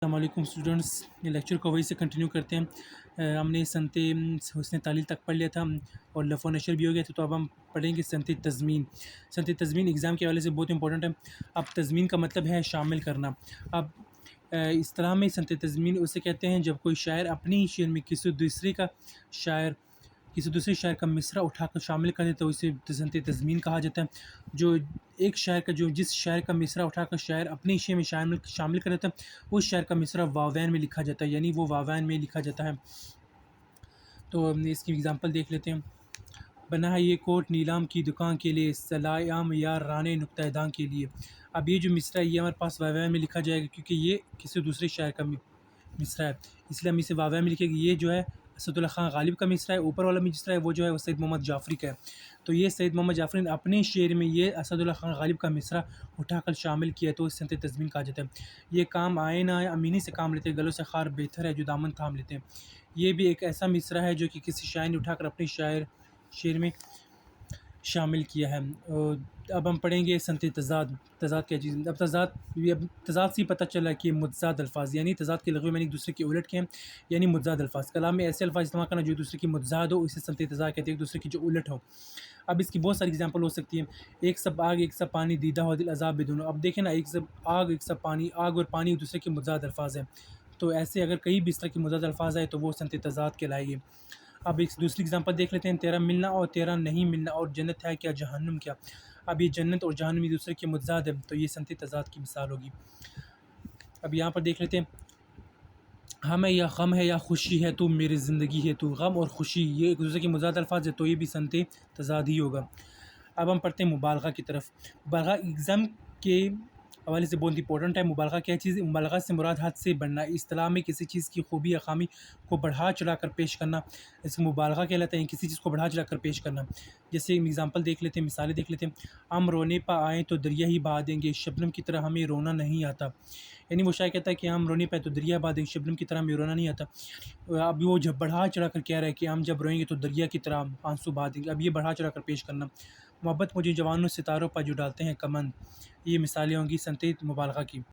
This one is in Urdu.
السلام علیکم اسٹوڈنٹس، یہ لیکچر کو وہی سے کنٹینیو کرتے ہیں۔ ہم نے سنت حسن تعلیل تک پڑھ لیا تھا اور لفظ و نشر بھی ہو گیا تھا، تو اب ہم پڑھیں گے سنت تضمین۔ سنت تضمین ایگزام کے حوالے سے بہت امپورٹنٹ ہے۔ اب تضمین کا مطلب ہے شامل کرنا۔ اب اصطلاح میں سنت تضمین اسے کہتے ہیں جب کوئی شاعر اپنی شعر میں کسی دوسرے شاعر کا مصرع اٹھا کر شامل کر دے تو اسے سنت تضمین کہا جاتا ہے۔ جو ایک شاعر کا جس شاعر کا مصرع اٹھا کر شاعر اپنی شعر میں شامل کر دیتا ہے، اس شاعر کا مصرع واوین میں لکھا جاتا ہے، یعنی وہ واوین میں لکھا جاتا ہے۔ تو اس کی اگزامپل دیکھ لیتے ہیں۔ بنا ہے یہ کوٹ نیلام کی دکان کے لیے، سلائے عام یار رانے نقطہ داں کے لیے۔ اب یہ جو مصرع ہے یہ ہمارے پاس واوین میں لکھا جائے گا، کیونکہ یہ کسی دوسرے شاعر کا مصرع ہے، اس لیے ہم اسے واوین میں لکھیں گے۔ یہ جو ہے اسد اللہ خان غالب کا مصرع ہے، اوپر والا مصرع ہے وہ جو ہے وہ سید محمد جعفری کا ہے۔ تو یہ سید محمد جعفری نے اپنے شعر میں یہ اسد اللہ خان غالب کا مصرع اٹھا کر شامل کیا، تو سنت تضمین کہا جاتا ہے۔ یہ کام آئے نہ آئے امینی سے کام لیتے، گلوں سے خار بہتر ہے جو دامن تھام لیتے ہیں۔ یہ بھی ایک ایسا مصرع ہے جو کہ کسی شاعر نے اٹھا کر اپنے شعر میں شامل کیا ہے۔ اب ہم پڑھیں گے سنت تضاد۔ تضاد کیا چیز ہے؟ اب تضاد سے پتہ چلا کہ متضاد الفاظ، یعنی تضاد کے لغوی معنی ایک دوسرے کے الٹ کے ہیں، یعنی متضاد الفاظ۔ کلام میں ایسے الفاظ استعمال کرنا جو ایک دوسرے کی متضاد ہو، اسے سنت تضاد کہتے ہیں، ایک دوسرے کی جو الٹ ہو۔ اب اس کی بہت ساری اگزامپل ہو سکتی ہیں۔ ایک سب آگ ایک سب پانی، دیدہ ہو دل عذاب بدونوں۔ اب دیکھیں نا، ایک سب آگ ایک سب پانی، آگ اور پانی ایک دوسرے کے متضاد الفاظ ہیں، تو ایسے اگر کئی بھی اس طرح کے متضاد الفاظ آئے تو وہ سنت تضاد کہلائے گی۔ اب ایک دوسری اگزامپل دیکھ لیتے ہیں۔ تیرا ملنا اور تیرا نہیں ملنا، اور جنت ہے کیا جہنم کیا۔ اب یہ جنت اور جہنم ایک دوسرے کے متضاد ہے، تو یہ سنت تضاد کی مثال ہوگی۔ اب یہاں پر دیکھ لیتے ہیں، ہم ہے یا غم ہے یا خوشی ہے تو میری زندگی ہے تو۔ غم اور خوشی یہ ایک دوسرے کے متضاد الفاظ ہے، تو یہ بھی سنت تضاد ہی ہوگا۔ اب ہم پڑھتے ہیں مبالغہ کی طرف۔ مبالغہ ایگزام کے حوالے سے بہت امپورٹنٹ ہے۔ مبالغہ کیا چیز ہے؟ مبالغہ سے مراد حد سے بڑھنا۔ اصطلاح میں کسی چیز کی خوبی یا خامی کو بڑھا چڑھا کر پیش کرنا، اس کو مبالغہ کہلاتا ہے، کسی چیز کو بڑھا چڑھا کر پیش کرنا۔ جیسے ایگزامپل دیکھ لیتے ہیں، مثالیں دیکھ لیتے ہیں۔ ہم رونے پہ آئیں تو دریا ہی بہا دیں گے، شبنم کی طرح ہمیں رونا نہیں آتا۔ یعنی وہ شاعر کہتا ہے کہ ہم رونے پہ تو دریا بہا دیں گے، شبنم کی طرح ہمیں رونا نہیں آتا۔ اب وہ جب بڑھا چڑھا کر کہہ رہا ہے کہ ہم جب روئیں گے تو دریا کی طرح آنسو بہا دیں گے، اب یہ بڑھا چڑھا کر پیش کرنا۔ محبت مجھے جوانوں ستاروں پر جو ڈالتے ہیں کمند، یہ مثالیں ہوں گی سنت مبالغہ کی۔